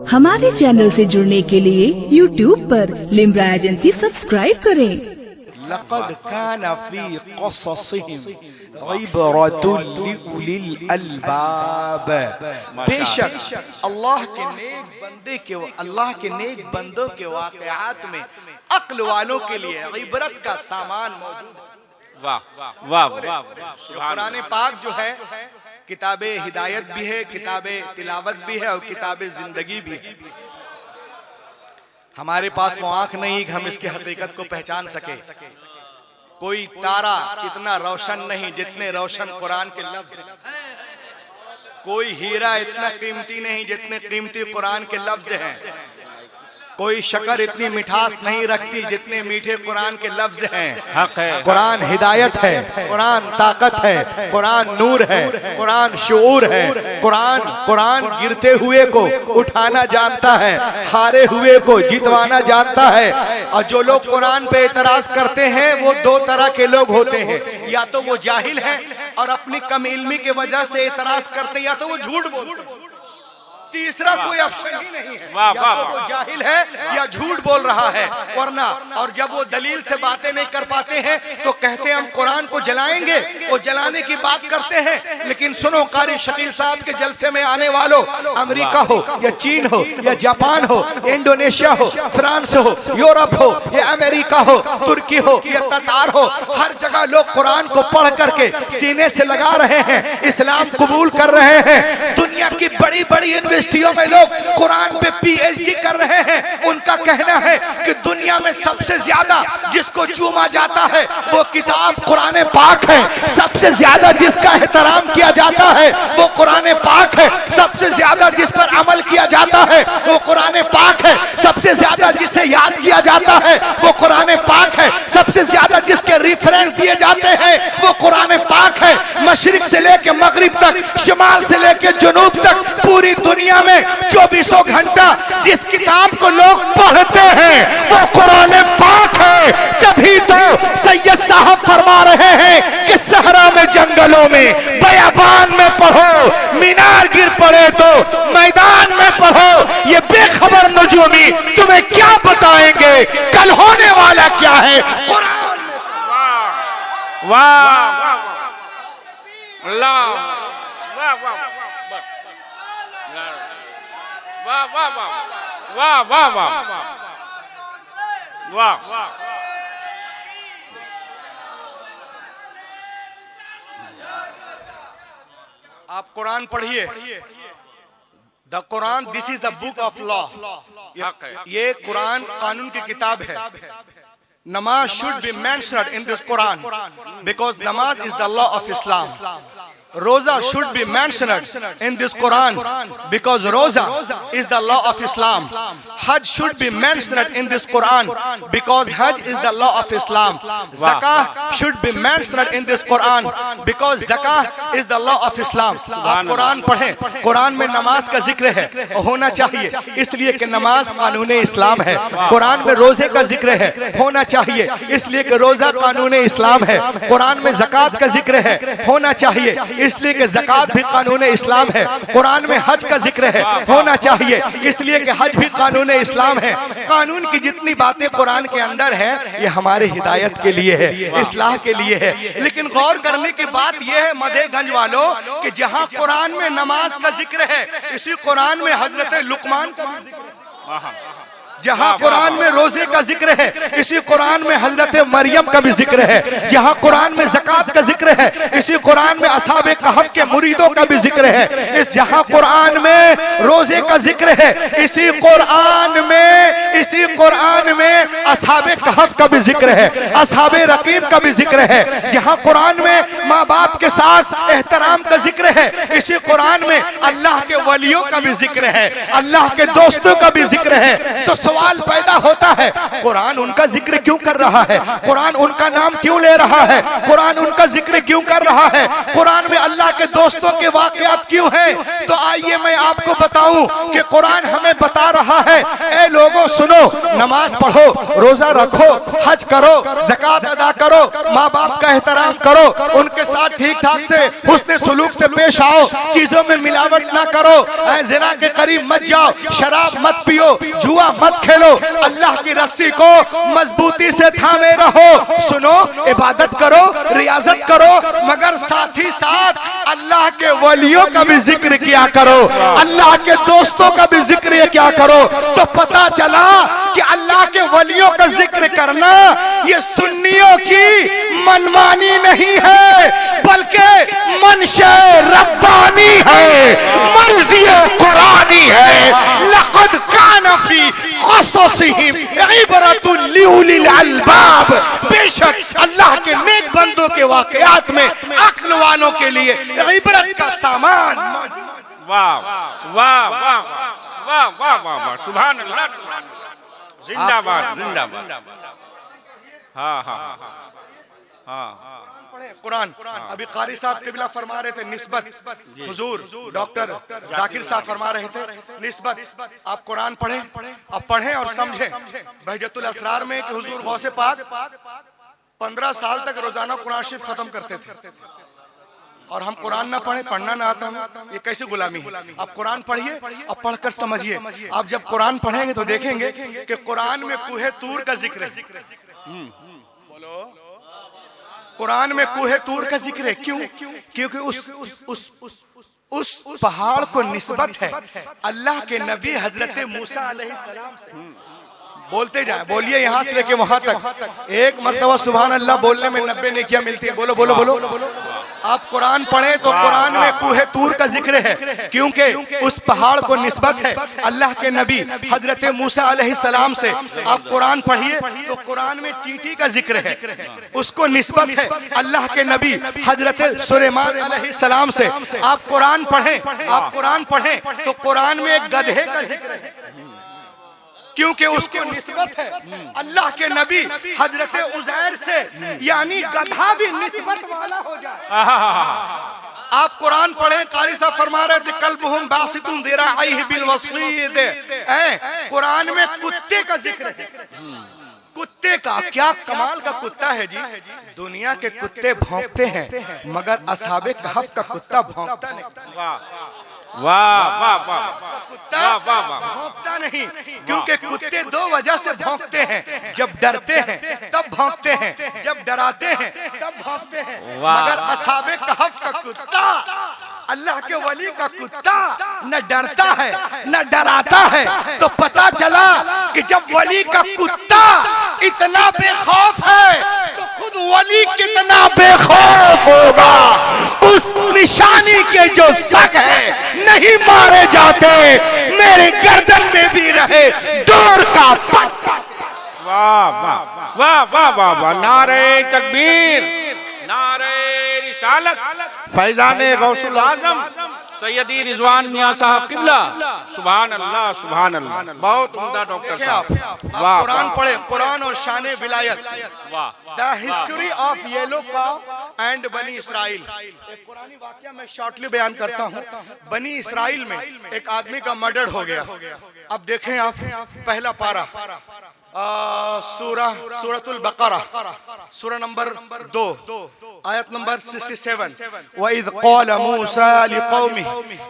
हमारे चैनल से जुड़ने के लिए YouTube पर लिम्रा एजेंसी सब्सक्राइब करें। लक़द कान फ़ी क़ससिहिम इबरतुन लिउलिल अलबाब। बेशक अल्लाह के नेक बंदों के वाक़यात में अक्ल वालों के लिए इबरत का सामान मौजूद है। वाह वाह वाह। कुरान पाक जो है किताबे हिदायत भी है, किताबे तिलावत भी है और किताबे जिंदगी भी है। हमारे पास वो आंख नहीं कि हम इसकी हकीकत को पहचान सके। कोई तारा इतना रोशन नहीं जितने रोशन कुरान के लफ्ज। कोई हीरा इतना कीमती नहीं जितने कीमती कुरान के लफ्ज हैं। कोई शक्कर इतनी मिठास नहीं रखती जितने मीठे कुरान के लफ्ज हैं। कुरान हिदायत है, कुरान ताकत है, कुरान नूर है, कुरान शऊर है। कुरान गिरते हुए को उठाना जानता है, हारे हुए को जितवाना जानता है। और जो लोग कुरान पे एतराज करते हैं वो दो तरह के लोग होते हैं, या तो वो जाहिल हैं और अपनी कम इल्मी की वजह से एतराज करते हैं, या तो वो झूठ बोलते हैं। तीसरा कोई ऑप्शन ही नहीं है, या तो वो जाहिल है या झूठ बोल रहा है। वरना और जब वो दलील से बातें नहीं कर पाते हैं तो कहते हैं हम कुरान को जलाएंगे। वो जलाने की बात करते हैं, लेकिन सुनो कारी शकील साहब के जलसे में आने वालों, अमेरिका हो या चीन हो या जापान हो, इंडोनेशिया हो, फ्रांस हो, यूरोप हो या अमेरिका हो, तुर्की हो या कतार हो, हर जगह लोग कुरान को पढ़ करके सीने से लगा रहे हैं, इस्लाम कबूल कर रहे हैं। दुनिया की बड़ी बड़ी यूनिवर्सिटियों में लोग कुरान पे पीएचडी कर रहे हैं। उनका कहना है कि दुनिया में सबसे ज्यादा जिसको चूमा जाता है वो किताब कुरान पाक है। सबसे ज्यादा जिसका एहतराम किया जाता है वो कुरान पाक है। सबसे ज्यादा जिस पर अमल किया जाता है वो कुरान पाक है। सबसे ज्यादा जिसे याद किया जाता है वो कुरान पाक है। सबसे ज्यादा जिसके रेफरेंस दिए जाते हैं वो कुरान पाक है। मशरिक से लेके मगरिब तक, शिमाल से लेके जुनूब तक, पूरी दुनिया में 24 घंटा जिस किताब को लोग पढ़ते हैं वो कुरान पाक है। तभी तो सैयद साहब फरमा रहे हैं कि सहरा में, जंगलों में, बयाबान में पढ़ो, मीनार गिर पड़े तो मैदान में पढ़ो। ये बेखबर नजूमी तुम्हें क्या बताएंगे कल होने वाला क्या है कुरान में। वाह वाह अल्लाह वाह वाह वाह वाह वाह वाह वाह वाह। आप कुरान पढ़िए। The Quran this is the book of law. ये कुरान कानून की किताब है। नमाज should be mentioned in this Quran because namaz is the law of Islam. Roza should be mentioned in this Quran because Roza is the law of Islam. Hajj should be mentioned in this Quran because Hajj is the law of Islam. Zakah should be mentioned in this Quran because Zakah is the law of Islam. आप कुरान पढ़ें। कुरान में नमाज का जिक्र है, होना चाहिए, इसलिए कि नमाज कानून इस्लाम है। कुरान में रोजे का जिक्र है, होना चाहिए, इसलिए कि रोजा कानून इस्लाम है। कुरान में ज़कात का जिक्र है, होना चाहिए, इसलिए कि ज़कात भी कानून इस्लाम है। कुरान में हज का जिक्र है, होना चाहिए, इसलिए कि हज भी कानून इस्लाम है। कानून की जितनी बातें कुरान के अंदर है ये हमारे हिदायत के लिए है, इस्लाह के लिए है। लेकिन गौर करने की बात यह है मधेगंज वालों कि जहां कुरान में नमाज का जिक्र है, इसी कुरान में हजरत लुकमान का जिक्र है। जहां कुरान में रोजे का जिक्र है, इसी कुरान में हजरत मरियम का भी जिक्र है। जहां कुरान में ज़कात का जिक्र है, इसी कुरान में असहाबे कहफ के मुरीदों का भी जिक्र है। इस जहां कुरान में रोजे का जिक्र है, इसी कुरान में असहाबे कहफ का भी जिक्र है, असहाबे रकीब का भी जिक्र है। जहां कुरान में माँ बाप के साथ एहतराम का जिक्र है, इसी कुरान में अल्लाह के वलियों का भी जिक्र है, अल्लाह के दोस्तों का भी जिक्र है। तो सवाल पैदा होता है कुरान उनका जिक्र क्यों कर रहा है? कुरान उनका नाम क्यों ले रहा है? कुरान उनका जिक्र क्यों कर रहा है? कुरान में अल्लाह के दोस्तों के वाकयात क्यों हैं? तो आइए मैं आपको बताऊं कि कुरान हमें बता रहा है, ए लोगों सुनो, नमाज पढ़ो, रोजा रखो, हज करो, ज़कात अदा करो, माँ बाप का एहतराम करो, उनके साथ ठीक ठाक से हुस्ने सुलूक से पेश आओ, चीजों में मिलावट ना करो, ज़िना के करीब मत जाओ, शराब मत पियो, जुआ मत खेलो, अल्लाह की रस्सी को मजबूती से थामे रहो। सुनो, इबादत करो, रियाजत करो, मगर साथ ही साथ अल्लाह के वलियों का भी जिक्र किया करो, अल्लाह के दोस्तों का भी जिक्र क्या करो। तो पता चला कि अल्लाह के वलियों का जिक्र करना ये सुन्नियों की मनमानी नहीं है, बल्कि मनशे रब्बानी है, मर्ज़ी कुरानी है। लक़द कान फी क़ससिहिम इबरतुन लिउलिल अलबाब। बेशक अल्लाह के नेक बंदों के वाक़यात में अक्ल वालों के लिए इबरत का सामान। वाह वाह वाह वाह वाह वाह, सुभान अल्लाह, जिंदाबाद जिंदाबाद। हाँ हाँ हाँ, कुरान अभी कारी साहब किबला फरमा रहे थे निस्बत, हुजूर डॉक्टर जाकिर साहब फरमा रहे थे निस्बत। आप कुरान पढ़ें, आप पढ़ें और समझें। बहजतुल असरार में कि हुजूर गौसे पाक 15 साल तक रोजाना कुरान शरीफ खत्म करते थे, और हम कुरान ना पढ़े, पढ़ना ना आता हूँ, ये कैसी गुलामी है। आप कुरान पढ़िए, अब पढ़कर समझिए। आप जब कुरान पढ़ेंगे तो देखेंगे कि कुरान में कूहे तूर का जिक्र है। बोलो, कुरान में कूहे तूर का जिक्र है। क्यों? क्योंकि उस पहाड़ को निस्बत है अल्लाह के नबी हजरत मूसा अलैहिस्सलाम से। बोलते जाए, बोलिए यहाँ से लेके वहां तक। एक मर्तबा सुभान अल्लाह बोलने में 90 नेकियां मिलती है। बोलो बोलो बोलो। आप कुरान पढ़ें तो कुरान में कूहे तूर का जिक्र है, क्योंकि उस पहाड़ को निस्बत है अल्लाह के नबी हजरत मूसा अलैहिस्सलाम से। आप कुरान पढ़िए तो कुरान में चींटी का जिक्र है, उसको निस्बत है अल्लाह के नबी हजरत सुलेमान अलैहिस्सलाम से। आप कुरान पढ़ें तो कुरान में एक गधे का जिक्र है, क्योंकि उसको निस्बत है अल्लाह के नबी हजरत उज़ैर से, यानी गधा भी निस्बत वाला हो जाए। आप कुरान पढ़ें, कारी साहब फरमा रहे थे कल्बुहुम बासितुन ज़िराइहि बिल वसीद। कुरान में कुत्ते का जिक्र है। कुत्ते का क्या कमाल का कुत्ता है जी। दुनिया के कुत्ते भौंकते हैं, मगर असहाबे कहफ का कुत्ता भौंकता नहीं। वाह वाह वाह, कुत्ता भौंकता नहीं, क्योंकि कुत्ते दो वजह से भौंकते हैं। जब डरते हैं तब भौंकते हैं, जब डराते हैं तब भौंकते हैं। मगर असहाबे कहफ का कुत्ता, अल्लाह के वली का कुत्ता न डरता है न डराता है। तो पता चला कि जब वली का कुत्ता इतना बेखौफ है तो खुद वली कितना बेखौफ होगा। उस निशानी के जो शक है नहीं मारे जाते, मेरे गर्दन में भी रहे दूर का पट्टा। वाह वाह वाह वाह वाह वाह, नारे तकबीर, नारे रिसालत, फैजाने गौसुल आजम सैयदी रिजवान मियां साहब किबला। सुभान अल्लाह सुभान अल्लाह, बहुत उम्दा डॉक्टर साहब। वाह, कुरान पढ़े, कुरान और शान विलायत। वाह, the history of yellow cow and बनी इसराइल। एक पुरानी वाकया मैं शॉर्टली बयान करता हूँ। बनी इसराइल में एक आदमी का मर्डर हो गया। अब देखें आप पहला पारा, सूरतुल बकरा, सूरा नंबर 2 आयत नंबर 67। वइज़ क़ाल मूसा लिक़ौमिही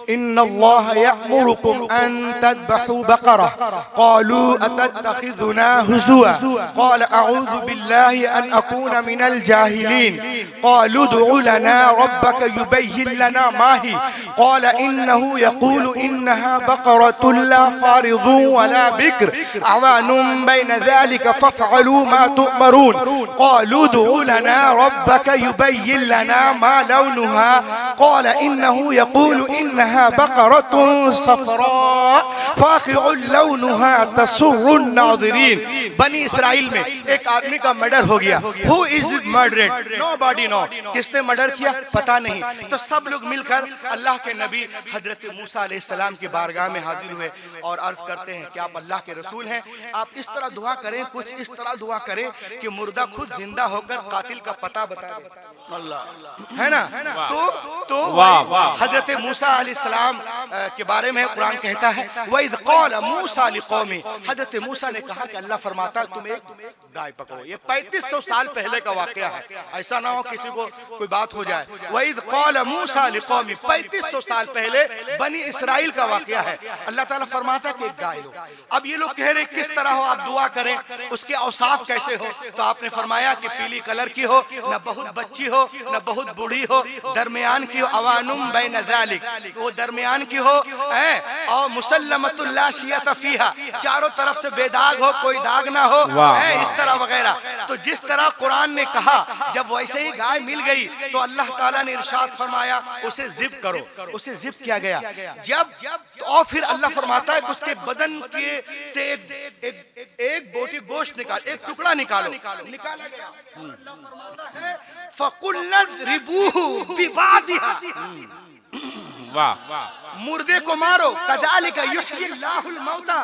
इन्नल्लाह यअमुरुकुम अन तज़बहू बकरा क़ालू अतत्तख़िज़ुना हुज़ुवा क़ाल अऊज़ु बिल्लाहि अन अकूना मिनल जाहिलीन क़ालू उदउ लना रब्बक युबय्यिन लना मा ही क़ाल इन्नहु यक़ूलु इन्नहा बक़रतुन ला फ़ारिज़ुन वला बिक्र अवानुम बैन ज़ालिका फ़फ़अलू मा तुअमरून क़ालू उदउ लना रब्बक युबय्यिन लना मा लौनुहा क़ाल इन्नहु यक़ूलु इन्नहा बक़रतुन सफ़रा फ़ाक़िउन लौनुहा तसुर्रुन नाज़िरीन। बनी इसराइल में एक आदमी का मर्डर हो गया। Who is murdered? Nobody know. किसने मर्डर किया पता नहीं। तो सब लोग मिलकर अल्लाह के नबी हजरत मूसा अलैहिस्सलाम की बारगाह में हाजिर हुए और अर्ज करते हैं कि आप अल्लाह के रसूल हैं, आप इस तरह दुआ दुआ करें, कुछ इस तरह दुआ करें कि मुर्दा खुद जिंदा होकर कातिल का पता बता दे, है ना। तो हजरत मूसा अलैहिस्सलाम के बारे में कुरान कहता है वइज़ क़ाल मूसा लिक़ौमी, हजरत मूसा ने कहा कि अल्लाह फरमाता है तुम एक गाय पकड़ो। ये 3500 साल पहले का वाकया है, ऐसा ना हो किसी को कोई बात हो जाए। वइज़ क़ाल मूसा लिक़ौमी, 3500 साल पहले बनी इसराइल का वाकया है। अल्लाह ताला फरमाता है कि एक गाय लो। अब ये लोग कह रहे किस तरह हो, आप दुआ करें, उसके औसाफ कैसे हो? तो आपने फरमाया कि पीली कलर की हो, न बहुत बच्ची हो न बहुत बूढ़ी हो, दरमियान की हो, अवानुम बैन ज़ालिक, वो दरमियान की हो, और मुसल्लमतुल ला शियत फीहा, चारों तरफ से बेदाग हो, कोई दाग ना हो, इस तरह वगैरह। तो जिस तरह कुरान ने कहा, जब वैसे ही गाय मिल गई तो अल्लाह ताला ने इरशाद फरमाया उसे जिब करो, उसे जिब किया गया। जब और फिर अल्लाह फरमाता है कि उसके बदन के से एक बोटी गोश्त निकाल, एक टुकड़ा निकालो, निकाला गया। अल्लाह फरमाता है फकुल्लज़रिबूहु बिबादिहा, मुर्दे को मारो, कज़ालिका युह्यिल्लाहुल मौता,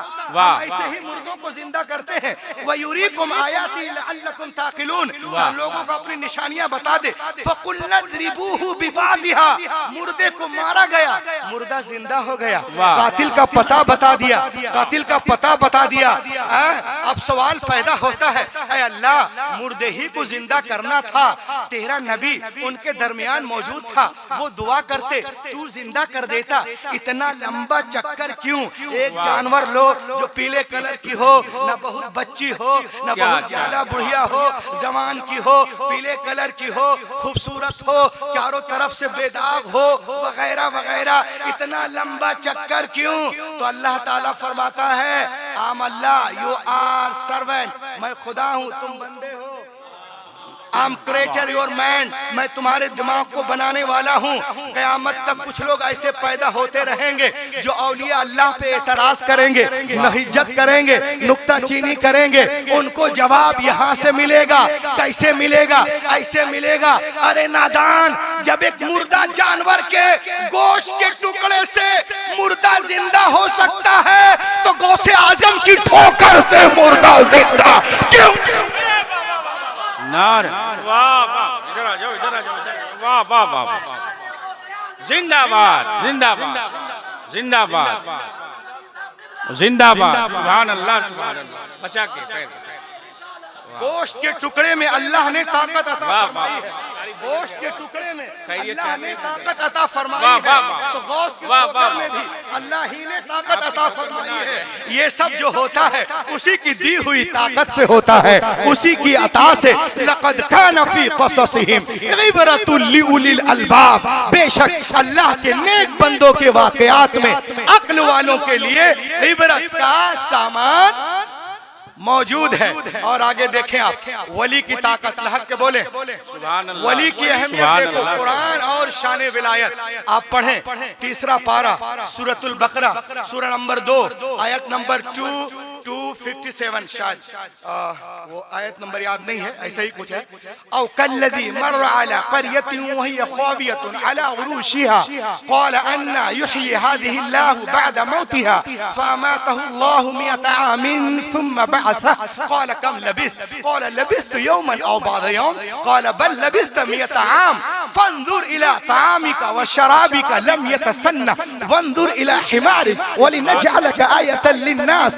ऐसे ही मुर्दों को जिंदा करते हैं। व युरीकुम आयाती लअल्लकुम ताक़िलून, लोगों को अपनी निशानियां बता दे। फकुल्लज़रिबूहु बिबादिहा, मुर्दे को मारा गया, मुर्दा जिंदा हो गया, कातिल का पता बता दिया, कातिल का पता बता दिया। अब सवाल पैदा होता है, ऐ अल्लाह मुर्दे ही को जिंदा करना था, तेरा नबी उनके दरमियान मौजूद था, वो दुआ करते, तू जिंदा कर देता, इतना लंबा चक्कर क्यों? एक जानवर लो जो पीले कलर की हो, न बहुत बच्ची हो, न बहुत ज्यादा बुढ़िया हो, जवान की हो, पीले कलर की हो, खूबसूरत हो, चारों तरफ से बेदाग हो, वगैरह वगैरह, इतना लंबा चक्कर क्यों? तो अल्लाह ताला फरमाता है आम अल्लाह यू आर सर्वेंट, मैं खुदा हूँ, तुम बंदे हो। I'm creator your man, मैं तुम्हारे दिमाग को बनाने वाला हूँ। क़यामत तक कुछ लोग ऐसे पैदा होते रहेंगे जो औलिया अल्लाह पे एतराज करेंगे, नहिज्जत करेंगे, नुक्ताचीनी करेंगे, उनको जवाब यहाँ से मिलेगा। कैसे मिलेगा? ऐसे मिलेगा, अरे नादान, जब एक मुर्दा जानवर के गोश्त के टुकड़े से मुर्दा जिंदा हो सकता है तो गौसे आजम की ठोकर से मुर्दा जिंदा क्यों? नार वाह वाह, इधर आ जाओ, इधर आ जाओ, वाह वाह वाह, जिंदाबाद जिंदाबाद जिंदाबाद जिंदाबाद, सुभान अल्लाह सुभान अल्लाह। बचा के पैर, गोश्त के टुकड़े में अल्लाह ने ताकत अता फरमाई है, गोश्त के टुकड़े में अल्लाह ने ताकत अता फरमाई है, तो गोश्त के टुकड़े में भी अल्लाह ही ने ताकत अता फरमाई है। ये सब जो होता है उसी की दी हुई ताकत से होता है, उसी की अता से। लक़द कान फी क़ससिहिम इबरतुल लिउलिल अलबाब, बेशक अल्लाह के नेक बंदों के वाक़यात में अक्ल वालों के लिए इबरत का सामान मौजूद है। और आगे देखें आप, वली की ताकत, लहक के बोले वली की अहमियत देखो, कुरान और शान विलायत आप पढ़ें। तीसरा पारा सूरतुल बकरा, सूरा नंबर 2 आयत नंबर 257, शायद वो आयत नंबर याद नहीं है, ऐसा ही कुछ है। औ कल्लज़ी मर्र अला क़रयतिन वहिय ख़ावियतुन अला उरूशिहा क़ाल अन्ना युह्यी हाज़िहि अल्लाहु बअद मौतिहा फ़अमातहु अल्लाहु मिअत आमिन थुम्मा बअसह क़ाल कम लबिस्त क़ाल लबिस्त यौमन औ बअद यौम क़ाल बल लबिस्त मिअत आम फंजुर इला तामिका व शराबिका लम यतसन्ना वंजुर इला हिमारिक वलिनजअलका आयतन लिन्नास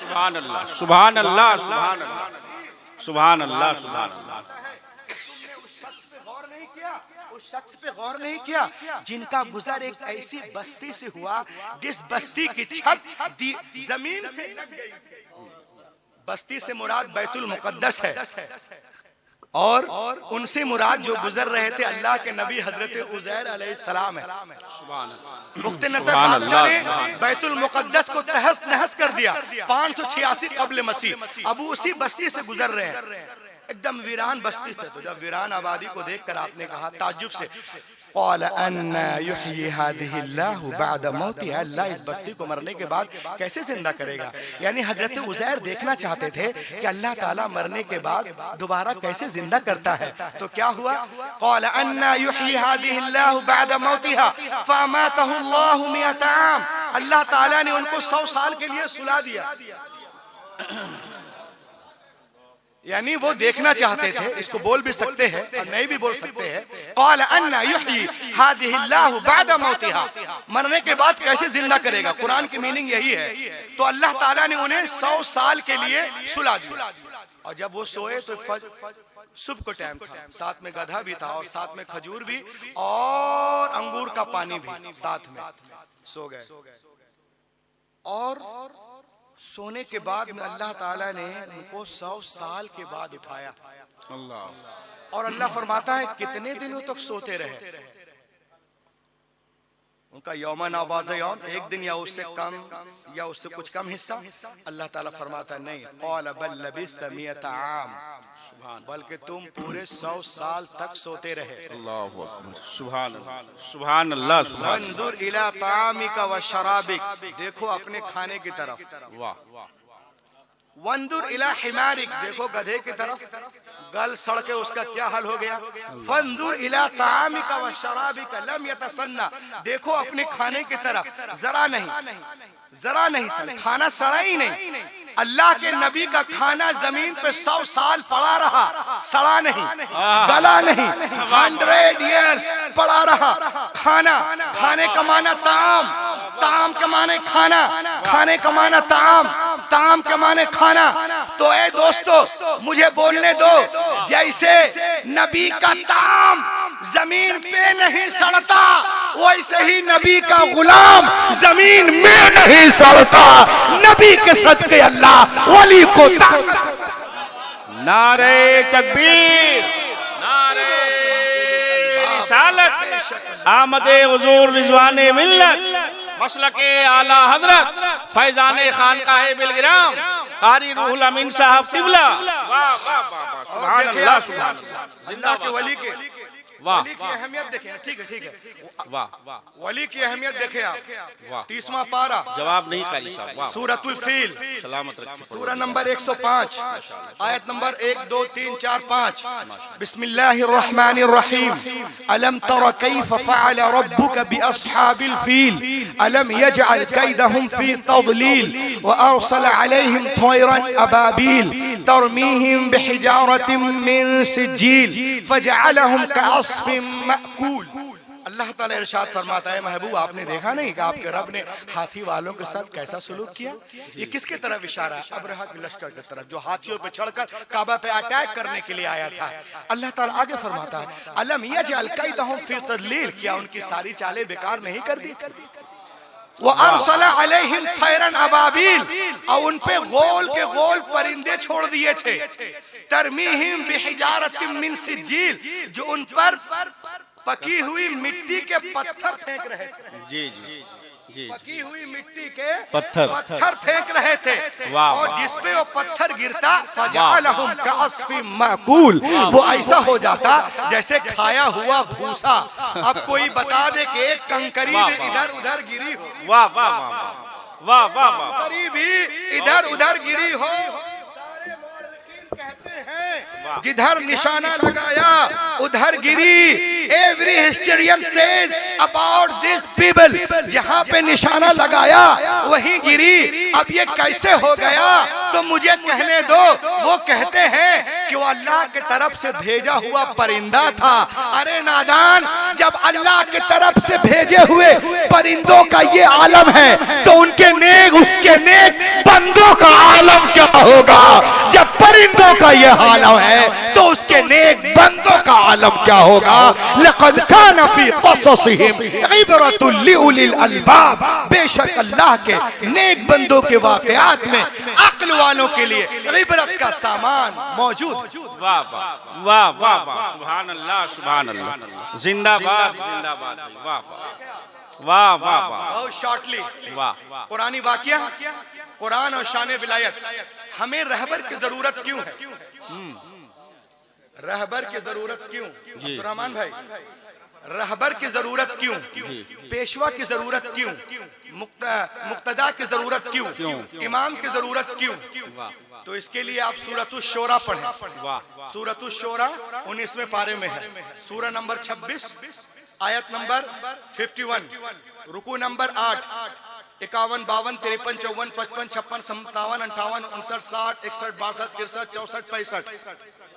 सुभान अल्लाह सुभान अल्लाह सुभान अल्लाह सुभान अल्लाह सुभान अल्लाह। उस शख्स पे गौर नहीं किया जिनका गुजर एक ऐसी बस्ती से हुआ जिस बस्ती की छत जमीन से लग गई। बस्ती से मुराद बैतुल मुक़द्दस है और उनसे मुराद जो गुजर रहे थे अल्लाह के नबी हजरत उज़ैर अलैहिस्सलाम है। मुख्ते नसर बादशाह ने बैतुल मुक़द्दस को तहस नहस कर दिया 586 कब्ल मसीह। अब उसी बस्ती से गुजर रहे हैं, एकदम वीरान बस्ती से। तो जब वीरान आबादी को देखकर आपने कहा ताज्जुब से क़ाल अन्ना युह्यी हादिही अल्लाहु बअदा मौतिहा, अल्लाह इस बस्ती को मरने के बाद कैसे जिंदा करेगा। यानी हजरत उज़ैर देखना चाहते थे कि अल्लाह ताला मरने के बाद दोबारा कैसे जिंदा करता है। तो क्या हुआ, क़ाल अन्ना युह्यी हादिही अल्लाहु बअदा मौतिहा फअमातहु अल्लाहु मिअता आम, अल्लाह ताला ने उनको 100 साल के लिए सुला दिया। यानी वो देखना चाहते थे, इसको बोल भी सकते हैं और नहीं भी बोल सकते हैं। क़ाल अन्ना युह्यी हादिही अल्लाहु बअदा मौतिहा, मरने के बाद कैसे जिंदा करेगा। कुरान की मीनिंग यही है। तो अल्लाह ताला ने उन्हें 100 साल के लिए सुला दिया। और जब वो सोए तो सुबह को टाइम था, साथ में गधा भी था और साथ में खजूर भी और अंगूर का पानी भी साथ में, सो गए। और सोने के बाद में अल्लाह ताला ने उनको 100 साल के बाद उठाया। अल्लाह। और अल्लाह फरमाता है कितने दिनों तक सोते रहे। उनका यौमन आवाज़ यौम, एक दिन या उससे कम या उससे कुछ कम हिस्सा। अल्लाह ताला फरमाता नहीं, क़ाल बल लबिस्त मिअता आम, बल्कि तुम पूरे 100 साल तक सोते रहे। अल्लाहु अकबर, सुभान अल्लाह, सुभान अल्लाह, सुभान। वंजुर इला तामिका व शराबिक, देखो अपने खाने की तरफ। वाह। वंदुर इला हिमारिक, देखो गधे की तरफ, गल सड़ के उसका क्या हाल हो गया। फंदुर इला तामिका व शराबिका लम यतसन्ना, देखो अपने खाने की तरफ, जरा नहीं सड़ा, खाना सड़ा ही नहीं। अल्लाह के नबी का खाना जमीन पे 100 साल पड़ा रहा, सड़ा नहीं, गला नहीं, 100 years पड़ा रहा। खाने का माना ताम के माने खाना, खाने का माना ताम के माने खाना। तो ए दोस्तों मुझे बोलने दो, जैसे नबी का ताम जमीन पे नहीं सड़ता, वैसे ही नबी का गुलाम जमीन में नहीं सड़ता। नबी के सदके अल्लाह वली को नारे तकबीर, नारे रिसालत, आमदे हुजूर रिजवाने मिल्लत, मसलके आला हजरत फैजाने खानकाहे बिलगिराम कारी रूहुल अमीन साहब किबला। वाह वाह वाह, सुभान अल्लाह, सुभान अल्लाह। जिंदा के वली की अहमियत देखें। ठीक है, वाह वाह, वली की अहमियत देखें आप। वाह। 30वां पारा, जवाब नहीं कारी साहब, वाह। सूरतुल फील, सलामत रखिए। सूरा नंबर 105, आयत नंबर 1 2 3 4 5। बिस्मिल्लाहिर रहमानिर रहीम। अलम तरा कैफ फअल रब्बुका बिअस्हाबिल फील अलम यजअल कैदहुम फी तदलील व अरसल अलैहिम तयरन अबाबील तरमीहिम बिहिजारतिन मिन सिज्जील फजअलहुम कअस्फिन मअकूल। अल्लाह ताला इरशाद फरमाता है, महबूब आपने देखा नहीं कि आपके रब ने हाथी वालों के साथ कैसा सलूक किया। ये किसके तरफ इशारा है? अब्रहा के लश्कर की तरफ, जो हाथियों पे चढ़कर काबा पे अटैक करने के लिए आया था। अल्लाह ताला आगे फरमाता है, अलम यजअल कैदहुम फी तदलील, क्या उनकी सारी चालें बेकार नहीं कर दी। वो अरसल अलैहिम तयरन अबाबील, और उन पे गोल के गोल परिंदे छोड़ दिए थे। तरमीहिम बिहिजारतिन मिन सिज्जील, जो उन पर पकी हुई मिट्टी के पत्थर फेंक रहे थे। जी, पकी हुई मिट्टी के पत्थर फेंक रहे थे। और जिसपे वो पत्थर गिरता फजअलहुम कअस्फिन मअकूल, वो ऐसा हो जाता जैसे खाया हुआ भूसा। अब कोई बता दे कि एक कंकरी भी इधर उधर गिरी हो। वाह वाह वाह वाह वाह वाह, कंकरी भी इधर उधर गिरी हो। कहते हैं जिधर निशाना लगाया उधर गिरी। Every historian says about this people, जहाँ पे निशाना लगाया वहीं गिरी। अब ये कैसे हो गया तो मुझे कहने दो। वो कहते हैं कि वो अल्लाह के तरफ से भेजा हुआ परिंदा था। अरे नादान, जब अल्लाह के तरफ से भेजे हुए परिंदों का ये आलम है तो उनके नेक, उसके नेक बंदों का आलम क्या होगा। जब परिंदों का ये आलम है तो उसके नेक बंदों का आलम क्या होगा। लक़द कान फी क़ससिहिम इबरतुल लिउलिल अलबाब, बेशक अल्लाह के नेक बंदों के वाक़यात में अक्ल वालों के लिए इबरत का सामान मौजूद। वाह वाह वाह वाह वाह, सुभान अल्लाह, सुभान अल्लाह, जिंदाबाद जिंदाबाद, वाह वाह वाह वाह। बहुत शॉर्टली वाह, कुरानी वाक़या, कुरान और शान विलायत। हमें रहबर की जरूरत क्यों है? रहबर की जरूरत क्यों? अब्दुर्रहमान भाई, रहबर की जरूरत क्यों, पेशवा की जरूरत क्यों, मुक्तदा की जरूरत क्यों, इमाम की जरूरत क्यों? तो इसके लिए आप सूरतुश शोरा पढ़ें। सूरतुश शोरा 19वें पारे में है, सूरा नंबर 26, आयत नंबर 51, रुकू नंबर 8, 51, 52, 53, 54, 55, 56, 57, 58, 59, 60, 61, 62, 63, 64, 65।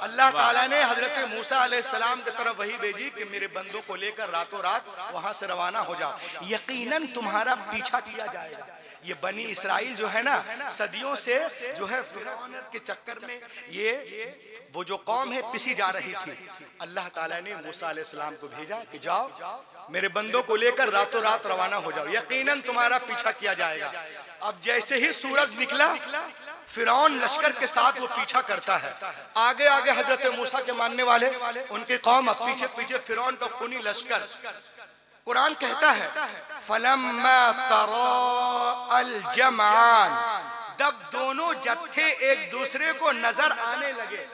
अल्लाह ताला ने हजरत मूसा अलैहिस्सलाम की तरफ वही भेजी कि मेरे बंदों को लेकर रातों रात वहां से रवाना हो जाओ, यकीनन तुम्हारा पीछा किया जाएगा। ये बनी इसराइल जो है ना, सदियों से जो है फिरौन के चक्कर में ये वो जो कौम है पिसी जा रही थी। अल्लाह ताला ने मूसा अलैहिस्सलाम को भेजा कि जाओ मेरे बंदों को लेकर रातों रात रवाना हो जाओ, यकीनन तुम्हारा पीछा किया जाएगा। अब जैसे ही सूरज निकला, फिरौन लश्कर के साथ वो पीछा करता है। आगे आगे हजरत मूसा के मानने वाले उनके कौम, अब पीछे पीछे फिरौन का खूनी लश्कर। कुरान कहता है फलम्मा तराअल जमआन, जब दोनों जत्थे एक दूसरे को नजर आने लगे।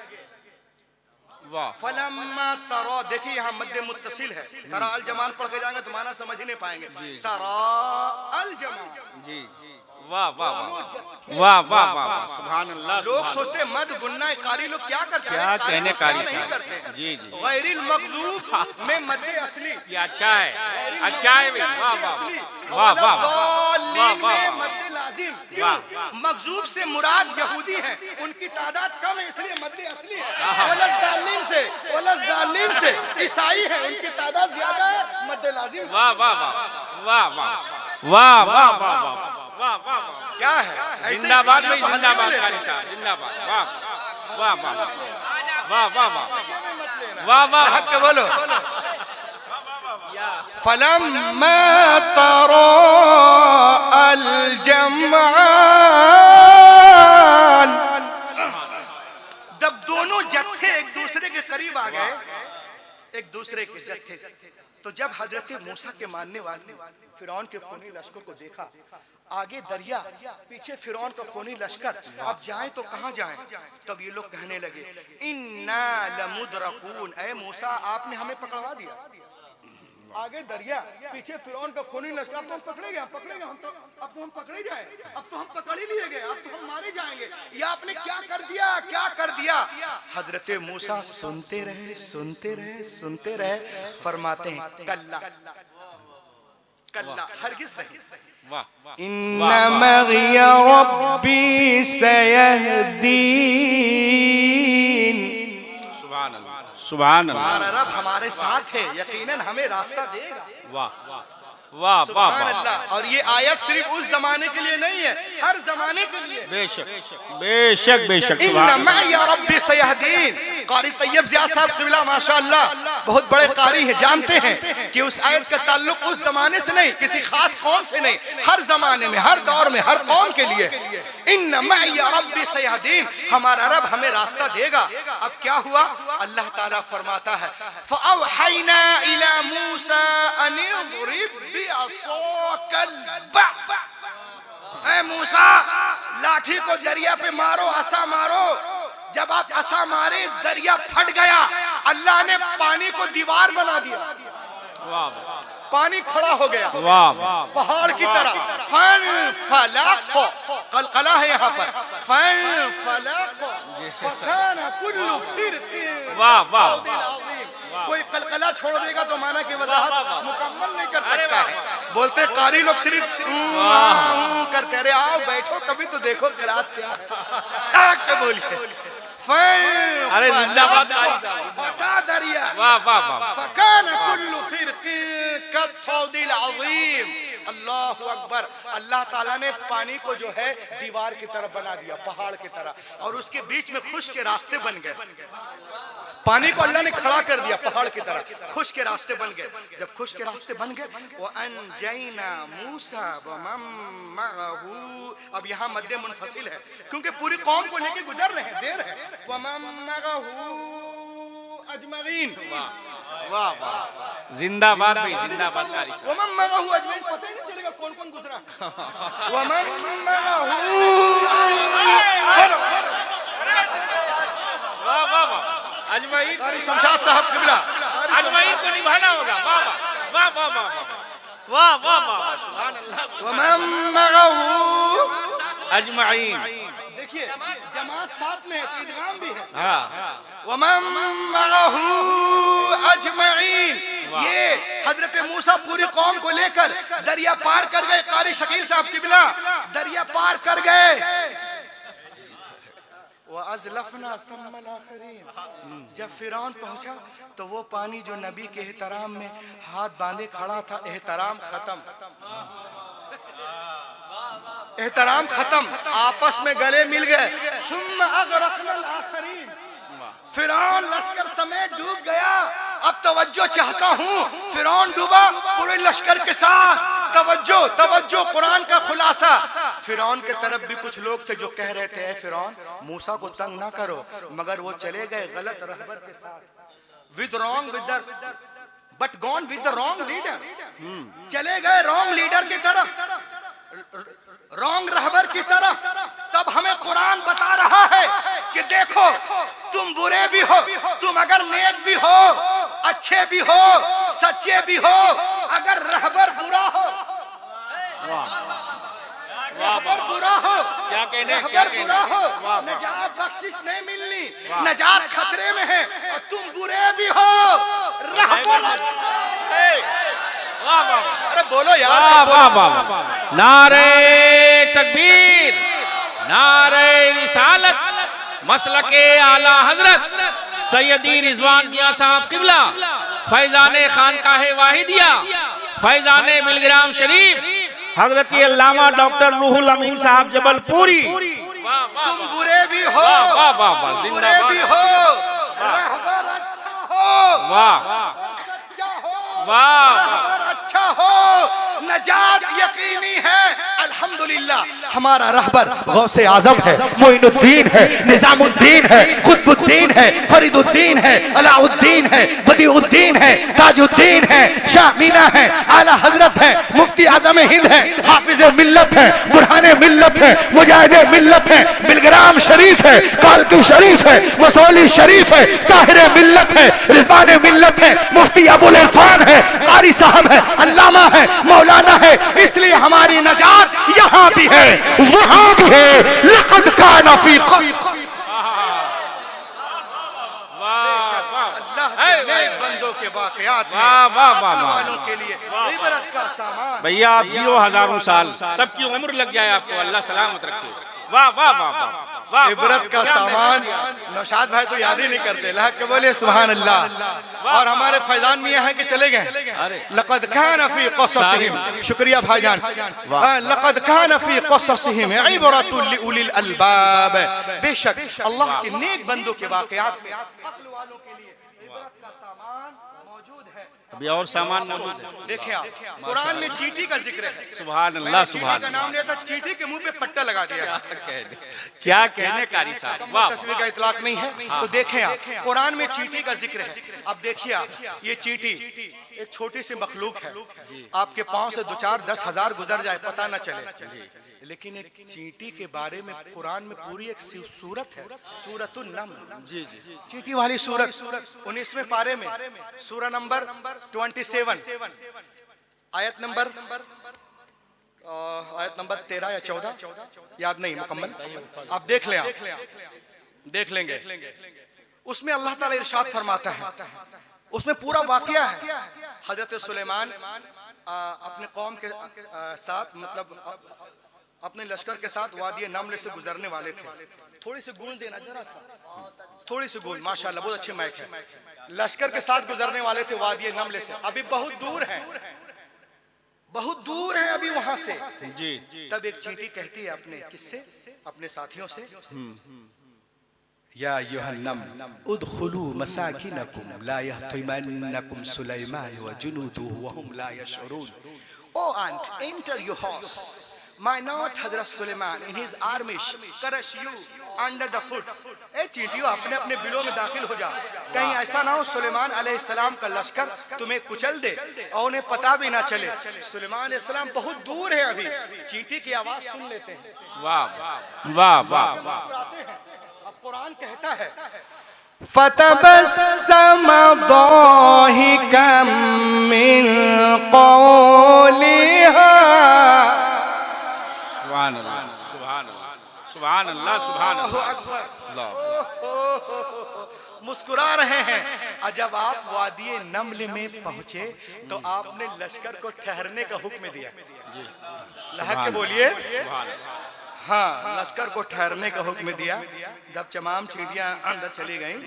फलम्मा तरा, देखिए यहाँ मध्य मुत्तसिल है, तराअल जमान पढ़ के जाएंगे तो माना समझ ही नहीं पाएंगे। तराअल जमान, जी वाह वाह वाह वाह वाह, सुभान अल्लाह। लोग सोचते मद गुन्ना कारी लोग क्या करते हैं, क्या कहने कारी नहीं करते। जी जी, गैरिल मगलूब में मद असली, ये अच्छा है, अच्छा है। वाह वाह वाह वाह वाह, मद लाजिम। मगजूब से मुराद यहूदी है, उनकी तादाद कम है इसलिए मद असली है। वलज़ालिम से ईसाई है, उनकी तादाद ज्यादा है, मद लाजिम। वाह वाह वाह वाह वाह वाह वाह वाह वाह वाह, क्या है? जिंदाबाद भाई, जिंदाबाद कारी साहब, जिंदाबाद। वाह वाह वाह वाह वाह वाह वाह वाह, हक के बोलो। फलम्मा तराअल जमआन, जब दोनों जत्थे एक दूसरे के करीब आ गए, एक दूसरे के जत्थे, तो जब हजरत मूसा के मानने वाले फिरौन के खूनी लश्कर को देखा, आगे दरिया, पीछे फिरौन का खूनी लश्कर, अब जाएं तो कहां जाएं? तब ये लोग कहने लगे इन्ना लमुदरकून, ऐ मूसा आपने हमें पकड़वा दिया। आगे दरिया, पीछे फिरौन का खूनी लश्कर, तो हम पकड़ेंगे, हम तो अब तो हम पकड़े जाए, अब तो हम पकड़ ही लिए गए, अब तो हम मारे जाएंगे। ये आपने क्या कर दिया, क्या कर दिया? हजरत मूसा सुनते रहे, सुनते रहे, सुनते रहे, फरमाते हैं कल्ला कल्ला, हरगिज़ नहीं। इन्ना मग़िय रब्बी सयहदीन, सुभान अल्लाह, सुभान अल्लाह। हमारा रब हमारे साथ है, यकीनन हमें रास्ता देगा। वाह वाह वाह अल्लाह। और ये आयत सिर्फ उस जमाने के लिए नहीं है, हर जमाने के लिए। बेशक बेशक बेशक। इन्ना मई रब्बी सयहदीन। कारी तैयब ज़िया साहब क़िबला माशाअल्लाह बहुत बड़े कारी हैं, जानते हैं कि उस आयत का ताल्लुक उस जमाने से नहीं, किसी खास कौम से नहीं, हर जमाने में, हर दौर में, हर कौम के लिए। इन्ना मई रब्बी सयहदीन, हमारा रब हमें रास्ता देगा। अब क्या हुआ? अल्लाह ताला फरमाता है फ़अवहैना इला मूसा अन इज़रिब बिअसाकल बहर, ऐ मूसा लाठी को दरिया पे मारो, असा मारो। जब आप असा मारे, दरिया फट गया, अल्लाह ने पानी को दीवार बना दिया, पानी खड़ा हो गया पहाड़ की तरह। फनफलक, कलकला है यहाँ पर, फनफलक फकान कुल्लु फिरकिन। वाह वाह, कोई कलकला छोड़ देगा तो माना की वजाहत मुकम्मल नहीं कर सकता है। बोलते कारी लोग सिर्फ करते, अरे आओ बैठो कभी तो देखो किरात क्या है, बोलिए। अरे जिंदाबाद दरिया, वाह वाह वाह, फकान कुल्लु फिरकिन कत्फौदिल अज़ीम, अल्लाहु अकबर। अल्लाह ताला ने पानी को जो है दीवार की तरफ बना दिया, पहाड़ की तरह, और उसके बीच में खुश के रास्ते बन गए। पानी को अल्लाह ने खड़ा कर दिया पहाड़ की तरह, खुश के रास्ते बन गए। जब खुश के रास्ते बन गए, वो अनजैना मूसा व मम मअहू, अब यहाँ मध्य मुनफसिल है क्योंकि पूरी कौम को लेके गुजर रहे हैं, देर है। व मम मअहू अजमईन, वाह वाह, जिंदाबाद भाई, जिंदाबाद कारी साहब। व मम मअहू अजमईन, पता ही नहीं चलेगा कौन कौन गुजरा। व मम मअहू, वाह वाह वाह, अजमईन शमशाद साहब किबला, अजमईन को निभाना होगा। वाह वाह वाह वाह वाह वाह वाह, सुभान अल्लाह। व मम मअहू अजमईन, देखिए जमात साथ में है, इदगाम भी है। हाँ, वमम मअहू अजमईन, ये हजरत मूसा पूरी कौम को लेकर दरिया पार कर गए। कारी शकील साहब किबला दरिया पार कर गए। वअज़लफ़ना थम्मल आखिरीन, जब फिरौन पहुंचा तो वो पानी जो नबी के एहतराम में हाथ बांधे खड़ा था, एहतराम खत्म, एहतराम खत्म, आपस में गले मिल गए। सुम्मा अग़रक़नल आखिरीन, फिरौन लश्कर समेत डूब गया। अब तवज्जो चाहता हूँ, फिरौन डूबा पूरे लश्कर के साथ। तवज्जो तवज्जो, कुरान का खुलासा। फिरौन के तरफ भी कुछ लोग थे जो कह रहे थे, फिरौन मूसा को तंग ना करो, मगर वो चले गए गलत रहबर के साथ, with wrong leader, but gone with the wrong leader. चले गए रॉन्ग लीडर की तरफ, रॉन्ग रहबर की तरफ। तब हमें कुरान बता रहा है कि देखो, तुम बुरे भी हो, तुम अगर नेक भी हो, अच्छे भी हो, सच्चे भी हो, अगर रहबर बुरा हो, रहबर बुरा हो, क्या कहने, रहबर बुरा हो, नजात बख्शिश नहीं मिलनी, नजात खतरे में है। और तुम बुरे भी हो, रहबर, अरे बोलो यार, वाह वाह वाह, नारे तकबीर, नारे रिसालत, मसलके आला हजरत सैयदी रिजवान मियां साहब किबला, फैजाने खानकाहे वाहिदिया, फैजाने बिलग्राम शरीफ, हजरत अल्लामा डॉक्टर रूहुल अमीन साहब जबलपुरी। तुम बुरे भी हो, वाह वाह वाह, तुम बुरे भी हो, रहबर अच्छा हो, वाह सच्चा हो, वाह, रहबर अच्छा हो, नजात यकीनी है। अल्हम्दुलिल्लाह, हमारा रहबर गौसे आजम है, मोइनुद्दीन है, निजामुद्दीन है, कुतुबुद्दीन है, फरीदुद्दीन है, अलाउद्दीन है, बदीउद्दीन है, ताजुद्दीन है, शामीना है, आला हजरत है, मुफ्ती आजम हिंद है, हाफिज मिल्लत है, बुरहाने मिल्लत है, मुजाहिदे मिल्लत है, बिलग्राम शरीफ है, कालकी शरीफ है, मसौली शरीफ है, ताहिर मिल्लत है, रिजवान मिल्लत है, मुफ्ती अबुल इरफान है, कारी साहब है, अल्लामा है, मौलाना है। इसलिए हमारी नजात यहाँ भी है, वहाँ भी है। लक़द कान फी बंदों के वाक़यात वालों के लिए इबरत का सामान। भैया आप जियो हजारों साल, सबकी उम्र लग जाए आपको, अल्लाह सलामत रखे। वाह वाह वाह वाह, इबरत का सामान। नौशाद भाई तो याद ही नहीं करते, ला के बोले सुभान अल्लाह। और हमारे फैजान मियां हैं कि चले गए। लक़द कान फी क़ससिहिम, शुक्रिया भाईजान, लक़द कान फी क़ससिहिम इबरतुल लिउलिल अलबाब। बेशक अल्लाह के नेक बंदों के वाक़यात में अक्ल वालों के लिए इबरत का सामान मौजूद है। अभी और सामान मौजूद है। देखिए आप, कुरान में चींटी का जिक्र है। सुभान अल्लाह, सुभान का नाम लिया था, चींटी के मुंह पे पट्टा लगा दिया। क्या कहने कारी साहब, वाह। तस्वीर का इतलाक नहीं है तो देखें आप, कुरान में चींटी का जिक्र है। अब देखिए आप, ये चींटी एक छोटी सी मखलूक है, आपके पांव से 2-4-10,000 गुजर जाए पता न चले, लेकिन एक चींटी के बारे में कुरान में पूरी एक सूरत है, सूरतुन नम्ल। जी जी, चींटी वाली सूरत 19वें पारे में, सूरा नंबर 27, आयत नंबर 13 या 14, याद नहीं मुकम्मल, आप देख लें, आप देख लेंगे। उसमें अल्लाह ताला इरशाद फरमाता है, उसमें पूरा वाकया है। हजरत सुलेमान अपने कौम के साथ, मतलब अपने लश्कर के साथ वादी नम्ल से गुजरने वाले थे। थोड़ी सी गूंज देना जरा सा, थोड़ी सी गूंज, माशाल्लाह बहुत अच्छे माइक है। लश्कर के साथ गुजरने वाले थे वादी नम्ल से, अभी बहुत दूर है, बहुत दूर है अभी वहां से। जी तब एक चींटी कहती है अपने किससे, अपने साथियों से, या अय्युहन्नम उदखुलू मसाकिनकुम ला यहतिमन्नकुम सुलैमान व जुनूदुहु व हुम ला यशउरून। ओ ant, enter your house. My Lord Hazrat Suleiman in his army crush you under the foot. ए चींटियों, अपने अपने बिलों में दाखिल हो जा, कहीं ऐसा ना हो सुलेमान अलैहिस्सलाम का लश्कर तुम्हें कुचल दे और उन्हें पता भी ना चले। सुलेमान अलैहिस्सलाम बहुत दूर है अभी। चींटी की आवाज सुन लेते हैं। वाह वाह वाह वाह। अब कुरान कहता है फतबस्सम दाहिकम मिन कौलिहा। सुभान अल्लाह सुभान अल्लाह सुभान अल्लाह सुभान अल्लाह। मुस्कुरा रहे हैं। और जब आप वादी नम्ल में पहुंचे तो आपने लश्कर को ठहरने का हुक्म दिया। लहक के बोलिए। हाँ, लश्कर को ठहरने का हुक्म दिया। जब तमाम चींटियां अंदर चली गईं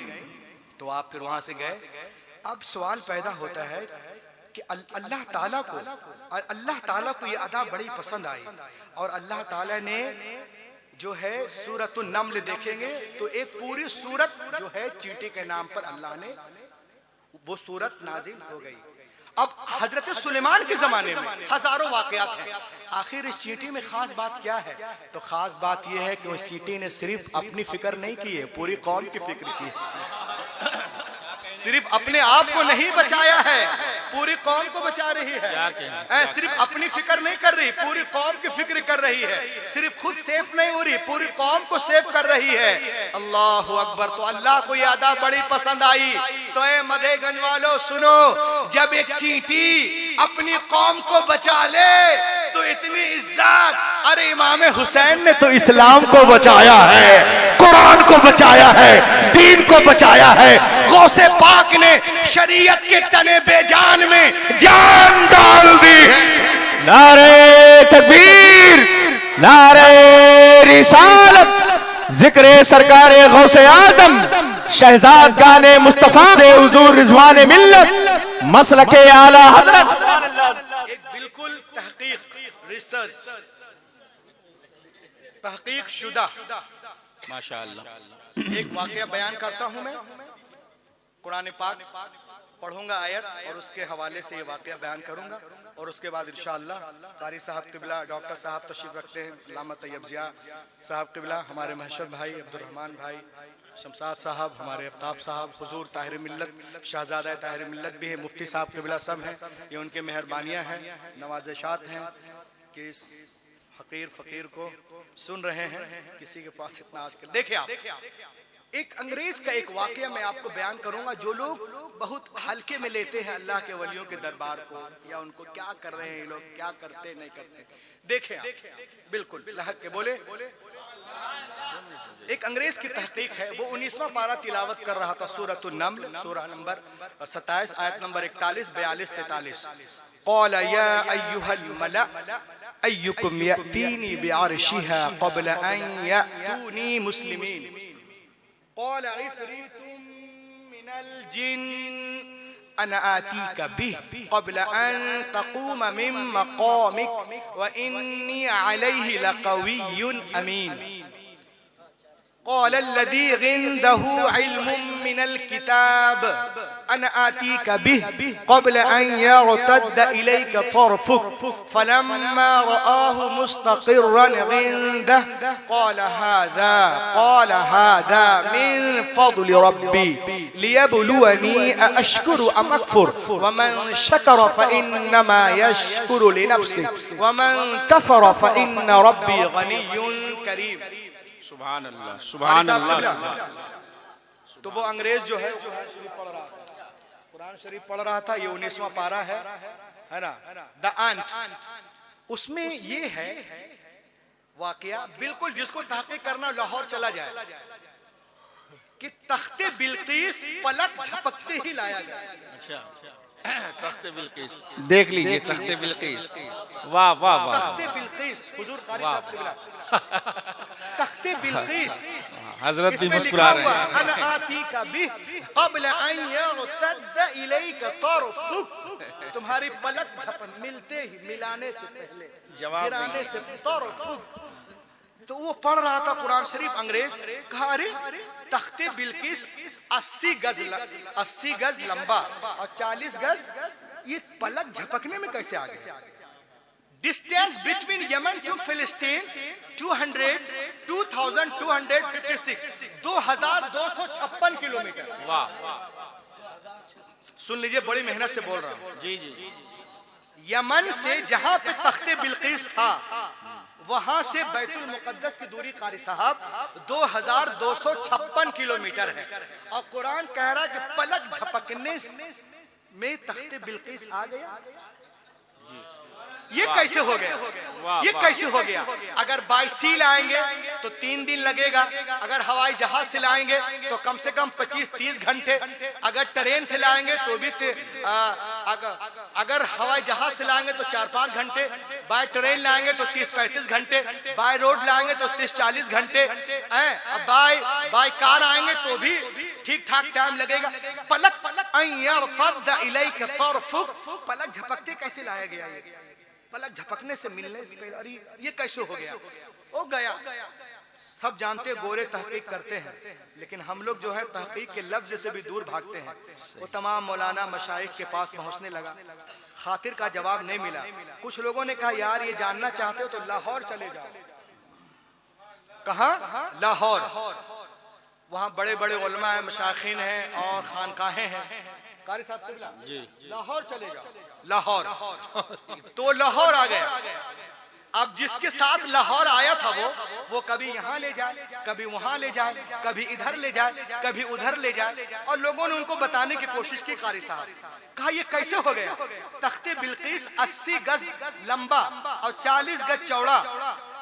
तो आप फिर वहां से गए। अब सवाल पैदा होता है कि अल्लाह ताला को ये अदा बड़ी पसंद आई और अल्लाह ताला ने जो है सूरतुन नम्ल देखेंगे तो एक पूरी सूरत जो है चींटी के नाम पर अल्लाह ने वो सूरत नाजिल हो गई। अब हजरत सुलेमान के जमाने में हजारों वाकयात हैं। आखिर इस चींटी में खास बात क्या है? तो खास बात यह है कि उस चींटी ने सिर्फ अपनी फिक्र नहीं की है, पूरी कौम की फिक्र की है। सिर्फ अपने आप को नहीं बचाया है, पूरी कौम को बचा रही है। सिर्फ अपनी फिक्र नहीं कर रही, पूरी कौम की फिक्र कर रही है। सिर्फ खुद सेफ नहीं हो रही, पूरी कौम को सेफ कर रही है। अल्लाह अकबर। तो अल्लाह को ये अदा बड़ी पसंद आई। तो ए मधेगंज वालों सुनो, जब एक चींटी अपनी कौम को बचा ले तो इतनी इज्जत। अरे इमाम हुसैन ने तो इस्लाम को बचाया है, कुरान को बचाया है, दीन को बचाया है। गौसे पाक ने शरीयत के तने बेजान में जान डाल दी है। नारे तकबीर, नारे रिसालत, जिक्रे सरकारे गौसे आजम, शहजाद गाने मुस्तफा ने हुजूर रिजवान मिल्लत, मसलके आला हजरत। एक बिल्कुल रिसर्च तहकीक शुदा माशाअल्लाह एक वाकया बयान करता हूं मैं। कुरान पाक पढ़ूंगा आयत और उसके हवाले से ये वाकया बयान करूंगा और उसके बाद इंशाअल्लाह कारी साहब किबला, डॉक्टर साहब तशरीफ रखते हैं, अल्लामा तैयब जिया साहब किबला, हमारे महशर भाई अब्दुर्रहमान भाई, शमसाद साहब, हमारे अफ्ताब साहब, हुजूर ताहिर मिल्लत, शहजादा ताहिर मिल्लत भी है, मुफ्ती साहब किबला सब हैं। ये उनके मेहरबानियाँ हैं, नवाज़िशात हैं कि इस फकीर फकीर को सुन रहे हैं। किसी के पास इतना आजकल देखिए आप, एक अंग्रेज का एक वाकया मैं आपको बयान करूंगा। जो लोग बहुत हल्के में लेते हैं अल्लाह के वलियों के दरबार को या उनको क्या कर रहे हैं ये लोग, क्या करते नहीं करते, देखें आप, बिल्कुल लहक के बोले। एक अंग्रेज की तहकीक है, वो 19वां पारा तिलावत कर रहा था सूरतुन नम्ल, सूरह नंबर 27 आयत नंबर 41, 42, 43। क़ाल या अय्युहल मला अय्युकुम यअतीनी बिअर्शिहा क़ब्ल अन यअतूनी मुस्लिमीन। क़ाल इफ़रीतुम मिनल जिन्न अना आतीका बिही क़ब्ल अन तक़ूम मिन मक़ामिक व इन्नी अलैहि लक़विय्युन अमीन। क़ाल अल्लज़ी इन्दहु इल्मुम मिनल किताब अना आतीका बिही क़ब्ल अन यर्तद्द इलैका तर्फ़ुक फ़लम्मा रआहु मुस्तक़िर्रन इन्दहु क़ाल हाज़ा मिन फ़ज़्लि रब्बी लियब्लुवनी अअश्कुरु अम अकफ़ुर वमन शकरा फ़इन्नमा यशकुरु लिनफ़्सिही वमन कफ़र फ़इन्न रब्बी गनिय्युन करीम। सुभान अल्लाह सुभान अल्लाह। तो वो अंग्रेज जो है कुरान शरीफ पढ़ रहा था। ये 19वां पारा है ना, द अंट। उसमें ये है वाकया बिल्कुल जिसको तहकीक करना लाहौर चला जाए कि तख्ते बिल्किस पलक झपकते ही लाया गया। तख्ते बिल्किस देख लीजिए, तख्ते बिल्किस, वाह वाह वाह। तख्ते बिल्किस हुजूर कारी साहब किबला, तख्ते बिल्किस हजरत भी मुस्कुरा रहे हैं। अना आतीका बिही क़ब्ल अन यर्तद्द इलैका तर्फ़ुक तुम्हारी पलक झपन मिलते ही मिलाने से पहले जवाब गिराने से तो वो पढ़ रहा था कुरान शरीफ अंग्रेज। कहा अरे तख्ते बिल्किस 80 गज लंबा और 40 गज, ये पलक झपकने में कैसे आ गया? डिस्टेंस बिटवीन यमन टू फिलिस्तीन 2256 किलोमीटर। वाह, सुन लीजिए, बड़ी मेहनत से बोल रहा हूँ। जी जी। यमन से जहां पे तख्ते बिल्किस था वहां से बैतुल मुकद्दस की दूरी कारी साहब 2256 किलोमीटर है। और कुरान कह रहा है कि पलक झपकने में तख्ते बिल्किस आ गया। ये कैसे हो गया? ये कैसे हो गया? अगर बाई सी लाएंगे तो 3 दिन लगेगा, अगर हवाई जहाज से लाएंगे तो कम से कम 25-30 घंटे, अगर ट्रेन से लाएंगे तो भी अगर हवाई जहाज से लाएंगे तो 4-5 घंटे, बाय ट्रेन लाएंगे तो 30-35 घंटे, बाय रोड लाएंगे तो 30-40 घंटे, बाय कार आएंगे तो भी ठीक ठाक टाइम लगेगा। पलक पलक झपकते कैसे लाया गया? पलक झपकने से मिलने से पहले अरे ये कैसे हो गया? हो गया। सब जानते गोरे तहकीक करते हैं, लेकिन हम लोग जो है तहकीक के लफ्ज से भी दूर भागते हैं। वो तमाम मौलाना मशाइख के पास पहुंचने लगा, खातिर का जवाब नहीं मिला। कुछ लोगों ने कहा यार ये जानना चाहते हो तो लाहौर चले जाओ। कहाँ? लाहौर। वहाँ बड़े बड़े उलमा हैं, मशाइखीन हैं और खानकाहें हैं। कारी साहब किबला जी, लाहौर चले जाओ। लाहौर तो लाहौर आ गया। अब जिसके साथ लाहौर आया था वो कभी यहाँ ले जाए, कभी वहां ले जाए, कभी इधर ले जाए, कभी उधर ले जाए, और लोगों ने उनको बताने की कोशिश की। कारी साहब कहा ये कैसे हो गया? तख्ते बिल्किस 80 गज लंबा और 40 गज चौड़ा,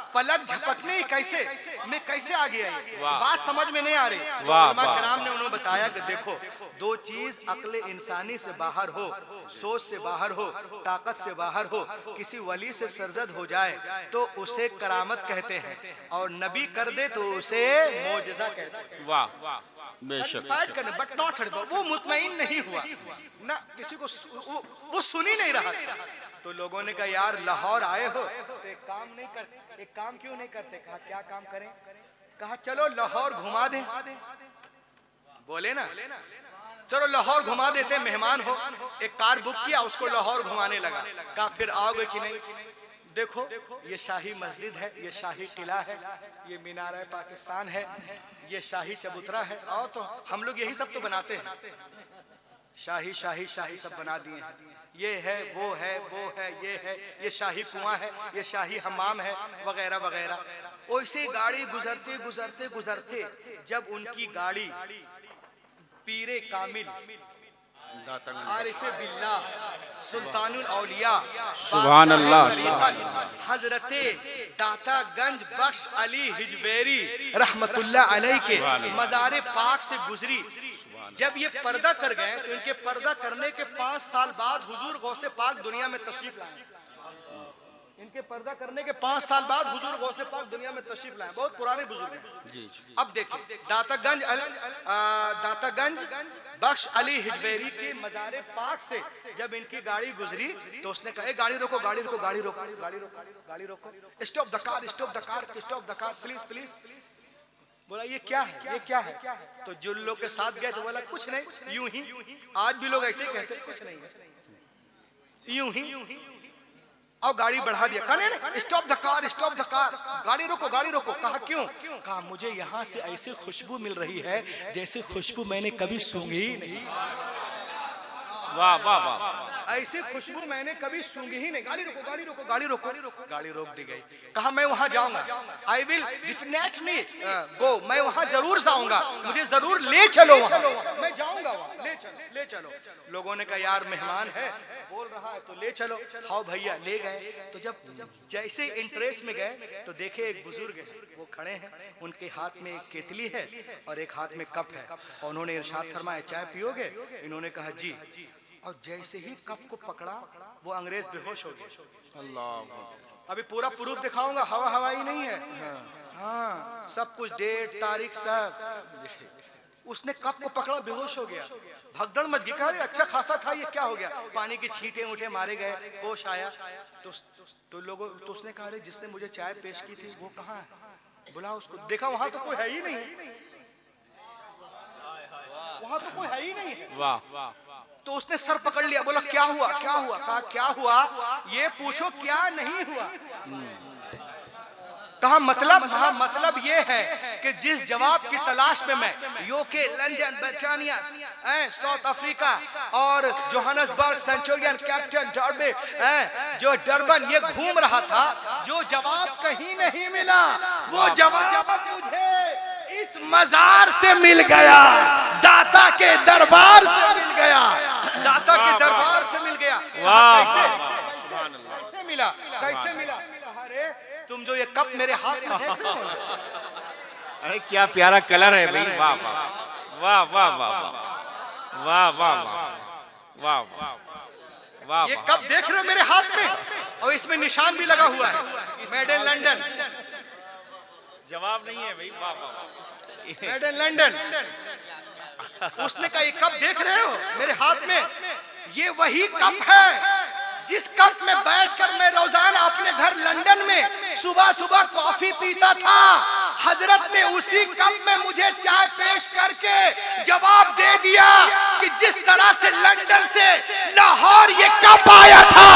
पलक झपकने कैसे में कैसे आ गया? बात समझ में नहीं आ रही। उलमा किराम ने उन्होंने बताया कि देखो, दो चीज अक्ल इंसानी से बाहर हो, सोच से बाहर हो, ताकत से बाहर हो, किसी वली से सरजद हो जाए तो उसे करामत कहते हैं, और नबी कर दे तो उसे मोजज़ा कहते हैं। वाह, बेशक। बट नॉट सर्टिफाइड, वो मुतमईन नहीं हुआ ना, किसी को वो सुन ही नहीं रहा। तो लोगों ने कहा यार लाहौर आए हो तो एक काम नहीं कर, एक काम क्यों नहीं करते? कहा क्या काम करें? कहा चलो लाहौर घुमा दें। बोले ना चलो लाहौर घुमा देते, मेहमान हो। एक कार बुक किया, उसको लाहौर घुमाने लगा। कहा फिर आओगे कि नहीं? देखो ये शाही मस्जिद है, ये शाही किला है, ये मीनार पाकिस्तान है, ये शाही चबूतरा है, और तो हम लोग यही सब तो बनाते हैं, शाही शाही शाही सब बना दिए हैं। ये है, वो है, वो है, ये शाही कुआं है, ये शाही हमाम है, वगैरह वगैरह। वैसे गाड़ी गुजरते गुजरते गुजरते जब उनकी गाड़ी पीरे कामिल आरिफे बिल्लाह सुल्तानुल औलिया सुभान अल्लाह हजरते दातागंज बख्श अली हिजवेरी रहमतुल्लाह अलैह के मज़ारे पाक से गुजरी। जब ये पर्दा कर गए तो इनके पर्दा करने के 5 साल बाद हुजूर गौसे पाक दुनिया में तशरीफ लाए। इनके पर्दा करने के 5 साल बाद हुजूर गौसे पाक दुनिया में तशरीफ लाए। बहुत पुराने बुजुर्ग हैं। अब देखिए दातागंज बख्श अली हिजवेरी के मज़ारे पाक से जब इनकी गाड़ी गुजरी तो उसने कहा गाड़ी रोको, गाड़ी रोको, गाड़ी रोको, गाड़ी रोको, गाड़ी रोको, stop the car, stop the car, stop the car, please please. बोला ये क्या है, ये क्या है? तो जो लोग के साथ गए तो बोला कुछ नहीं, यूं ही। आज भी लोग ऐसे ही कहते हैं, कुछ नहीं, यूं ही। और गाड़ी बढ़ा दिया। कहा stop the car, stop the car, गाड़ी रोको, गाड़ी रोको। कहा क्यों? कहा मुझे यहाँ से ऐसी खुशबू मिल रही है जैसे खुशबू मैंने कभी सूंघी ही नहीं। वाह वाह वाह, ऐसी खुशबू मैंने कभी सूंघी ही नहीं। गाड़ी रोको, गाड़ी रोको, गाड़ी रोको, गाड़ी रोक दी गई। कहा मैं वहां जाऊंगा, आई विल डेफिनेटली गो, मैं वहां जरूर जाऊंगा, मुझे जरूर ले चलो वहां, मैं जाऊंगा वहां, ले चलो, ले चलो। लोगों ने कहा यार मेहमान है, बोल रहा है तो ले चलो। हाँ भैया, ले गए। तो जब जैसे इंटरेस्ट में गए तो देखे एक बुजुर्ग है, वो खड़े हैं, उनके हाथ में एक केतली है और एक हाथ में कप है, और उन्होंने इरशाद फरमाया चाय पियोगे? इन्होंने कहा जी। और जैसे ही कप को पकड़ा वो अंग्रेज बेहोश हो गए। अल्लाह, अभी पूरा प्रूफ दिखाऊंगा, हवा हवाई नहीं है। हाँ, सब कुछ डेट तारीख सब। उसने कप को पकड़ा, बेहोश हो गया, भगदड़ मच गई। कहा अच्छा खासा था, ये क्या हो गया? पानी की छींटे उठे मारे गए, होश आया तो लोगों तो उसने कहा अरे जिसने मुझे चाय पेश की थी वो कहाँ है? बुला उसको। देखा वहां तो कोई है ही नहीं, वहां तो कोई है ही नहीं है। वाह। तो उसने सर पकड़ लिया, बोला क्या हुआ क्या हुआ? कहा क्या हुआ ये पूछो, क्या नहीं हुआ। कहा मतलब ये है कि जिस जवाब की तलाश में मैं UK, London, Britannia, south Africa और जोहान्सबर्ग, सेंचुरियन, कैप्टन, डर्बे, जो डरबन ये घूम रहा था, जो जवाब कहीं नहीं मिला, वो जवाब मुझे इस मजार से मिल गया, दाता के दरबार से मिल गया, दाता के दरबार से मिल गया। कैसे मिला? कैसे मिला? अरे तुम जो ये कप मेरे हाथ में देख रहे हो, अरे क्या प्यारा कलर है भाई। वाह वाह वाह वाह वाह वाह वाह वाह वाह वाह। ये कप देख रहे हो मेरे हाथ में, और इसमें निशान भी लगा हुआ है, मेड इन लंदन। जवाब नहीं है भाई। वाह वाह। Made in London. उसने कहा ये कप देख रहे हो मेरे हाथ में, ये वही कप है जिस कप में बैठकर मैं रोजाना अपने घर लंदन में सुबह सुबह कॉफी पीता था। हजरत ने उसी कप में मुझे चाय पेश करके जवाब दे दिया कि जिस तरह से लंदन से लाहौर ये कप आया था,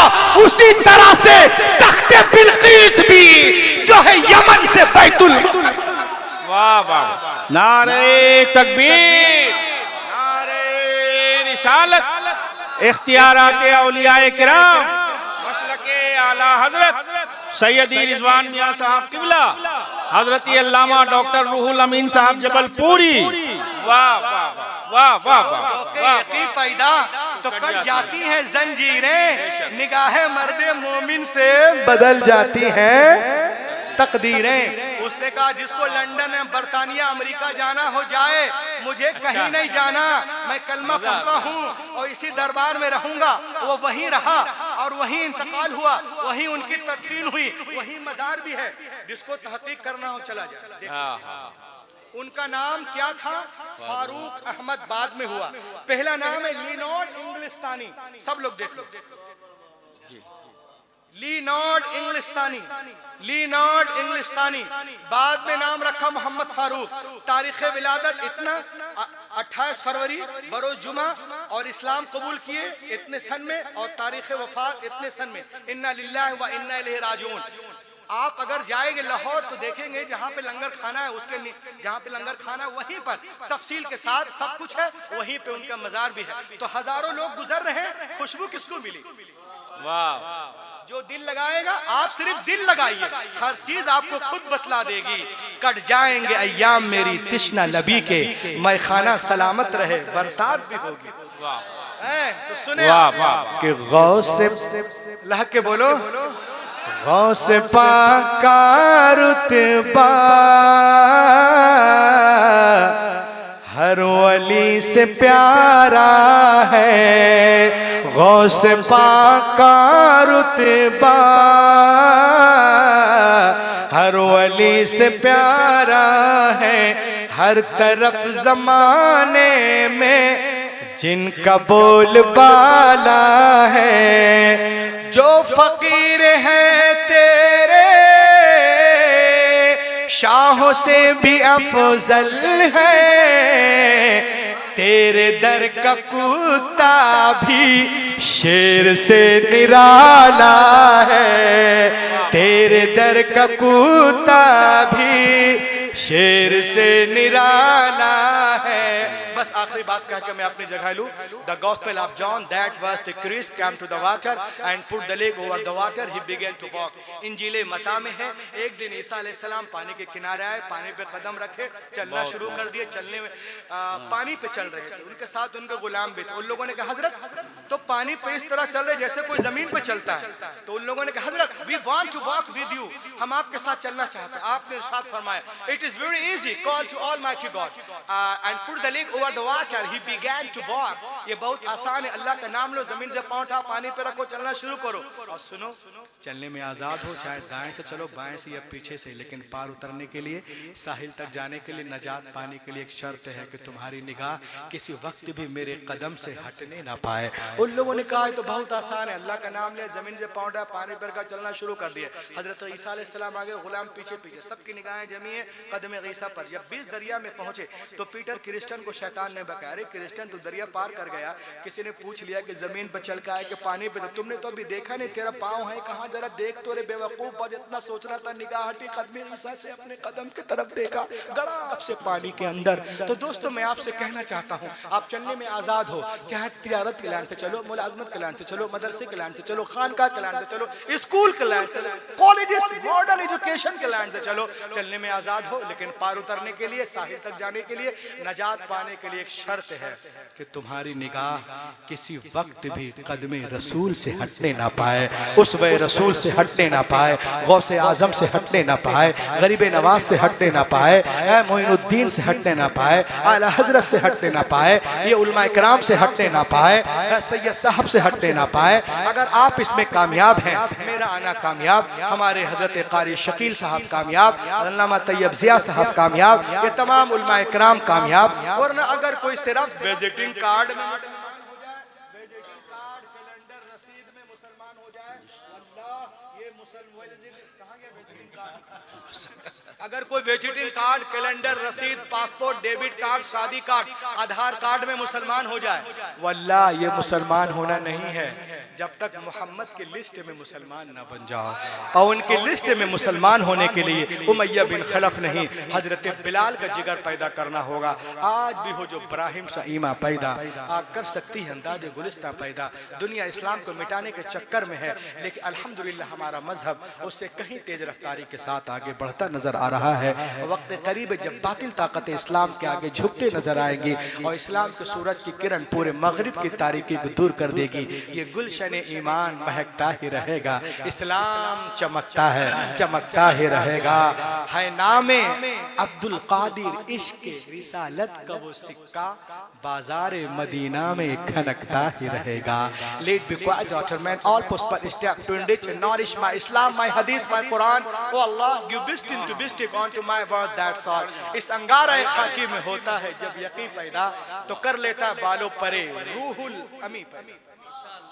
उसी तरह से तख्ते बिल्कीस भी जो है यमन से बैतुल। वाह वाह। नारे तकबीर, नारे रिसालत, इख्तियारात औलियाए किराम, मसलके आला हजरत सैयदी रिजवान मियां साहब किबला, हजरत अल्लामा डॉक्टर रूहुल अमीन साहब जबलपुरी। वाह वाह वाह वाह वाह। यकीन पैदा तो कट जाती हैं जंजीरें, निगाहें मर्दे मोमिन से बदल जाती हैं तकदीरें। उसने कहा जिसको लंदन, बर्तानिया, अमेरिका जाना हो जाए, मुझे कहीं नहीं जाना, मैं कलमा पढ़ता हूँ और इसी दरबार में रहूंगा। वो वहीं रहा और वहीं इंतकाल हुआ, वहीं उनकी तदफीन हुई, वहीं मजार भी है। जिसको तहकीक करना हो चला जाए। उनका नाम क्या था? फारूक अहमद। बाद में हुआ, पहला नाम है लिनॉर्ड इंग्लिस्तानी। सब लोग देख लो, लिनॉर्ड इंग्लिस्तानी, लिनॉर्ड इंग्लिस्तानी। बाद में नाम रखा मोहम्मद फारूक। तारीख विलादत इतना 28 फरवरी बरोज जुमा, और इस्लाम कबूल किए इतने सन में, और तारीख वफात इतने सन में। इन्ना लिल्लाहि व इन्ना इलैहि राजिऊन। आप अगर जाएंगे लाहौर तो देखेंगे जहाँ पे लंगर खाना है, उसके जहाँ पे लंगर खाना है वहीं पर तफसील के साथ सब कुछ है, वहीं पे उनका मजार भी है। तो हजारों लोग गुजर रहे हैं, खुशबू किसको मिली? वाह। जो दिल लगाएगा, आप सिर्फ दिल लगाइए, हर चीज आपको खुद बतला देगी। कट जाएंगे अय्याम मेरी तिश्ना नबी के, मैं खाना सलामत रहे, बरसात भी होगी। तो सुने कि गौस से लह के बोलो, गौस पाक का रुतबा हर वली से प्यारा है, गौस पाक का रुतबा हर वली से प्यारा है। हर तरफ जमाने में जिनका बोलबाला है, जो फकीर है तेरे शाहों से भी अफजल है, तेरे दर का कुत्ता भी शेर से निराला है, तेरे दर का कुत्ता भी शेर से निराला है। बस आखिरी बात कह के मैं अपनी जगह लूं। The Gospel of John, that was the Christ came to the water and put the leg over the water, he began to walk. इंजीले मता में है, एक दिन ईसा अलैहिस्सलाम पानी के किनारे आए, पानी पे कदम रखे, चलना शुरू कर दिए। चलने में पानी पे चल रहे थे, उनके साथ उनके गुलाम भी थे। उन लोगों ने कहा हजरत तो पानी पे इस तरह चल रहे जैसे कोई जमीन पे चलता है। तो उन लोगों ने कहा हजरत we want to walk with you, हम आपके साथ चलना चाहते हैं। आपने इरशाद फरमाया, it is very easy, call to Almighty God and put the leg over bird water, he began to walk. ये बहुत आसान है, अल्लाह का नाम लो, जमीन से पाँव उठा, पानी पे रखो, चलना शुरू करो। और सुनो, चलने में आजाद हो, चाहे दाएं से चलो, बाएं से या पीछे से, लेकिन पार उतरने के लिए, साहिल तक जाने के लिए, नजात पाने के लिए एक शर्त है कि तुम्हारी निगाह किसी वक्त भी मेरे कदम से हटने ना पाए। उन लोगों ने कहा तो बहुत आसान है, अल्लाह का नाम ले, जमीन से पाँव उठा, पानी पर का चलना शुरू कर दिया। हजरत ईसा अलैहिस्सलाम आगे, गुलाम पीछे पीछे, सबकी निगाहें जमी है कदम ईसा पर। जब 20 दरिया में पहुंचे तो पीटर क्रिश्चियन को शैतान ने बकाया, अरे क्रिश्चियन तू दरिया पार कर गया, किसी ने पूछ लिया कि जमीन पर चल का है कि पानी पे, तुमने तो अभी देखा नहीं, तेरा पाँव है कहाँ, जरा देख तो रे बेवकूफ। और इतना सोच रहा था, निगाह हटी, कदम ईसा से अपने कदम की तरफ देखा, गड़ा आपसे पानी के अंदर। तो दोस्तों मैं आपसे कहना चाहता हूँ, आप चलने में आजाद हो, चाहे तिजारत के लाइन से चलो, मुलाजमत के लाइन से चलो, मदरसे के लाइन से चलो, खानका के लाइन से चलो, स्कूल के लाइन से चलो, कॉलेजेस, मॉडर्न एजुकेशन के लाइन से चलो, चलने में आजाद हो। लेकिन पार उतरने के लिए, साहिल तक जाने के लिए, नजात पाने के लिए एक शर्त है कि तुम्हारी निगाह किसी वक्त भी कदमे रसूल से हटने ना पाए, उसवे रसूल से हटने ना पाए, गौसे आजम से हटने ना पाए, गरीब नवाज से हटने ना पाए, मोइनुद्दीन से हटने ना पाए, आला हजरत से हटने ना पाए, ये उलमा इकराम से हटने ना पाए, सैयद साहब से हटने ना पाए। अगर आप इसमें कामयाब हैं, मेरा आना कामयाब, हमारे हजरत कारी शकील साहब कामयाब, अल्लामा तैयब जिया साहब कामयाब, ये तमाम उलमा इकराम कामयाब। वरना अगर कोई सिर्फ विजिटिंग कार्ड में, विजिटिंग कार्ड, कैलेंडर, रसीद में मुसलमान हो जाए, अल्लाह ये मुसलमान कहाँ गया विजिटिंग कार्ड? अगर कोई विजिटिंग कार्ड, कैलेंडर, रसीद, पासपोर्ट, डेबिट कार्ड, शादी कार्ड, आधार कार्ड में मुसलमान हो जाए, वल्लाह ये मुसलमान होना नहीं है जब तक मोहम्मद की लिस्ट में मुसलमान ना बन जाओ। और उनकी लिस्ट में मुसलमान होने के लिए उमैया बिन खलफ नहीं, हजरत बिलाल का जिगर पैदा करना होगा। आज भी हो जो इब्राहिम सा ईमा पैदा, आग कर सकती है अंदाज़े गुलिस्तां पैदा। दुनिया इस्लाम को मिटाने के चक्कर में है, लेकिन अल्हम्दुलिल्लाह हमारा मजहब उससे कहीं तेज रफ्तारी के साथ आगे बढ़ता नजर आ रहा है। वक्त करीब जब बातिल ताकत इस्लाम के आगे झुकते नजर आएंगी और इस्लाम के सूरज की किरण पूरे मगरिब की तारीकी को दूर कर देगी, ये गुलशन ईमान महकता ही रहेगा, इस्लाम चमकता है, चमकता ही रहेगा। है नामे अब्दुल कादिर, इश्क रिसालत का वो सिक्का बाजार मदीना में खनकता ही रहेगा। Let be quiet, daughter man. All possible steps to enrich and nourish my Islam, my Hadith, my Quran. Oh Allah, give wisdom to bestow onto my word. That's all. इस अंगारा खाकी में होता है जब यकीन पैदा, तो कर लेता बालों परे रूहुल अमी पैदा।